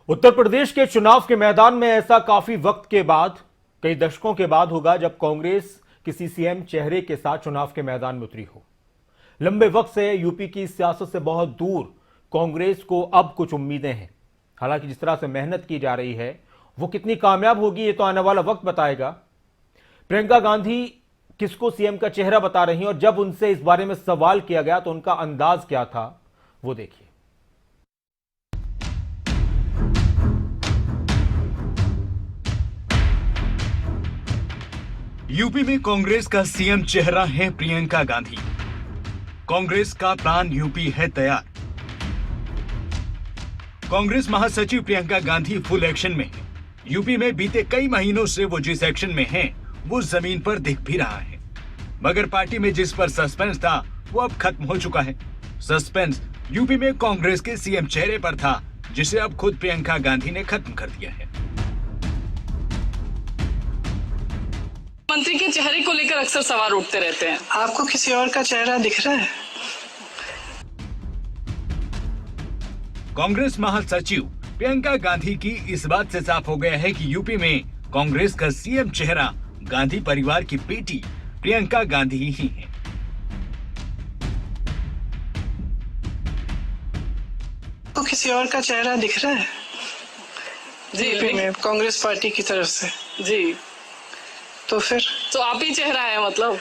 उत्तर प्रदेश के चुनाव के मैदान में ऐसा काफी वक्त के बाद, कई दशकों के बाद होगा जब कांग्रेस किसी सीएम चेहरे के साथ चुनाव के मैदान में उतरी हो। लंबे वक्त से यूपी की सियासत से बहुत दूर कांग्रेस को अब कुछ उम्मीदें हैं। हालांकि जिस तरह से मेहनत की जा रही है वो कितनी कामयाब होगी ये तो आने वाला वक्त बताएगा। प्रियंका गांधी किसको सीएम का चेहरा बता रही हैं और जब उनसे इस बारे में सवाल किया गया तो उनका अंदाज क्या था, वो देखिए। यूपी में कांग्रेस का सीएम चेहरा है प्रियंका गांधी। कांग्रेस का प्लान यूपी है तैयार। कांग्रेस महासचिव प्रियंका गांधी फुल एक्शन में है। यूपी में बीते कई महीनों से वो जिस एक्शन में हैं, वो जमीन पर दिख भी रहा है। मगर पार्टी में जिस पर सस्पेंस था वो अब खत्म हो चुका है। सस्पेंस यूपी में कांग्रेस के सीएम चेहरे पर था, जिसे अब खुद प्रियंका गांधी ने खत्म कर दिया है। मंत्री के चेहरे को लेकर अक्सर सवाल उठते रहते हैं। आपको किसी और का चेहरा दिख रहा है? कांग्रेस महासचिव प्रियंका गांधी की इस बात से साफ हो गया है कि यूपी में कांग्रेस का सीएम चेहरा गांधी परिवार की बेटी प्रियंका गांधी ही है। आपको किसी और का चेहरा दिख रहा है? जी यूपी में कांग्रेस पार्टी की तरफ से। जी, तो फिर तो आप ही चेहरा है मतलब?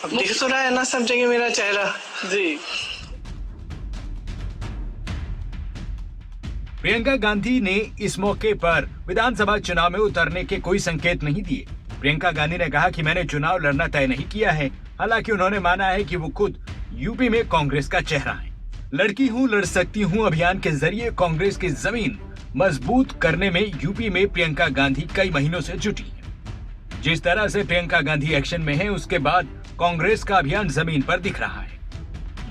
अब दिख तो रहा है ना सब जगह मेरा चेहरा। जी, प्रियंका गांधी ने इस मौके पर विधानसभा चुनाव में उतरने के कोई संकेत नहीं दिए। प्रियंका गांधी ने कहा कि मैंने चुनाव लड़ना तय नहीं किया है। हालांकि उन्होंने माना है कि वो खुद यूपी में कांग्रेस का चेहरा है। लड़की हूं लड़ सकती हूं अभियान के जरिए कांग्रेस की जमीन मजबूत करने में यूपी में प्रियंका गांधी कई महीनों से जुटी है। जिस तरह से प्रियंका गांधी एक्शन में है, उसके बाद कांग्रेस का अभियान जमीन पर दिख रहा है।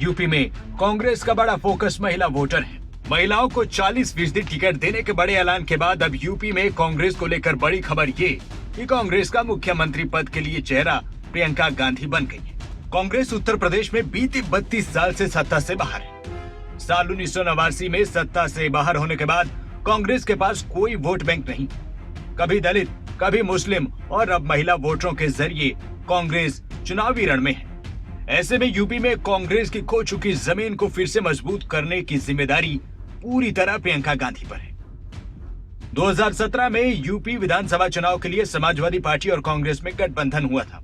यूपी में कांग्रेस का बड़ा फोकस महिला वोटर है। महिलाओं को 40% टिकट देने के बड़े ऐलान के बाद अब यूपी में कांग्रेस को लेकर बड़ी खबर ये कि कांग्रेस का मुख्यमंत्री पद के लिए चेहरा प्रियंका गांधी बन गई है। कांग्रेस उत्तर प्रदेश में बीते 32 साल से सत्ता से बाहर है। साल 1989 में सत्ता से बाहर होने के बाद कांग्रेस के पास कोई वोट बैंक नहीं। कभी दलित, कभी मुस्लिम और अब महिला वोटरों के जरिए कांग्रेस चुनावी रण में है। ऐसे में यूपी में कांग्रेस की खो चुकी जमीन को फिर से मजबूत करने की जिम्मेदारी पूरी तरह प्रियंका गांधी पर है। 2017 में यूपी विधानसभा चुनाव के लिए समाजवादी पार्टी और कांग्रेस में गठबंधन हुआ था।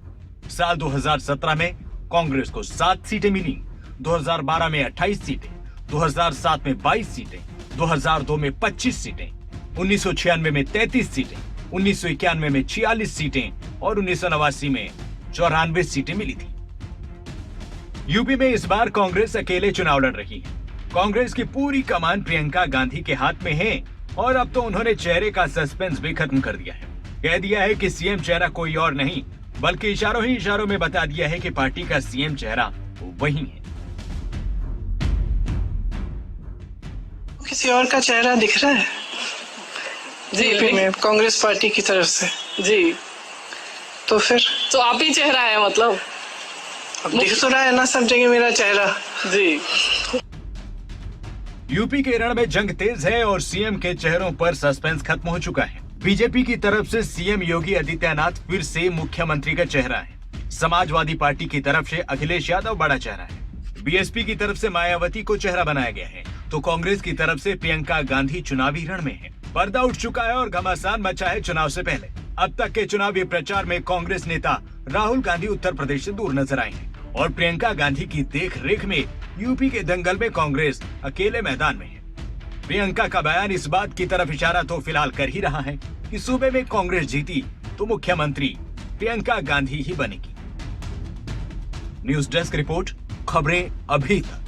साल 2017 में कांग्रेस को 7 सीटें मिली, 2012 में 28 सीटें, 2007 में 22 सीटें, 2002 में 25 सीटें, 1996 में 33 सीटें, 1991 में 46 सीटें और 1989 में 94 सीटें मिली थी। यूपी में इस बार कांग्रेस अकेले चुनाव लड़ रही है। कांग्रेस की पूरी कमान प्रियंका गांधी के हाथ में है और अब तो उन्होंने चेहरे का सस्पेंस भी खत्म कर दिया है। कह दिया है कि सीएम चेहरा कोई और नहीं बल्कि इशारों ही इशारों में बता दिया है कि पार्टी का सीएम चेहरा वही है। किसी और का चेहरा दिख रहा है? जी, यूपी में कांग्रेस पार्टी की तरफ से। जी, तो फिर तो आप ही चेहरा है मतलब? अब दिख तो रहा है ना सब जगह मेरा चेहरा। जी, यूपी के रण में जंग तेज है और सीएम के चेहरों पर सस्पेंस खत्म हो चुका है। बीजेपी की तरफ से सीएम योगी आदित्यनाथ फिर से मुख्यमंत्री का चेहरा है। समाजवादी पार्टी की तरफ से अखिलेश यादव बड़ा चेहरा है। बीएसपी की तरफ से मायावती को चेहरा बनाया गया है, तो कांग्रेस की तरफ से प्रियंका गांधी चुनावी रण में है। पर्दा उठ चुका है और घमासान मचा है चुनाव से पहले। अब तक के चुनावी प्रचार में कांग्रेस नेता राहुल गांधी उत्तर प्रदेश से दूर नजर आए हैं और प्रियंका गांधी की देख रेख में यूपी के दंगल में कांग्रेस अकेले मैदान में है। प्रियंका का बयान इस बात की तरफ इशारा तो फिलहाल कर ही रहा है कि सूबे में कांग्रेस जीती तो मुख्यमंत्री प्रियंका गांधी ही बनेगी। न्यूज डेस्क रिपोर्ट, खबरें अभी तक।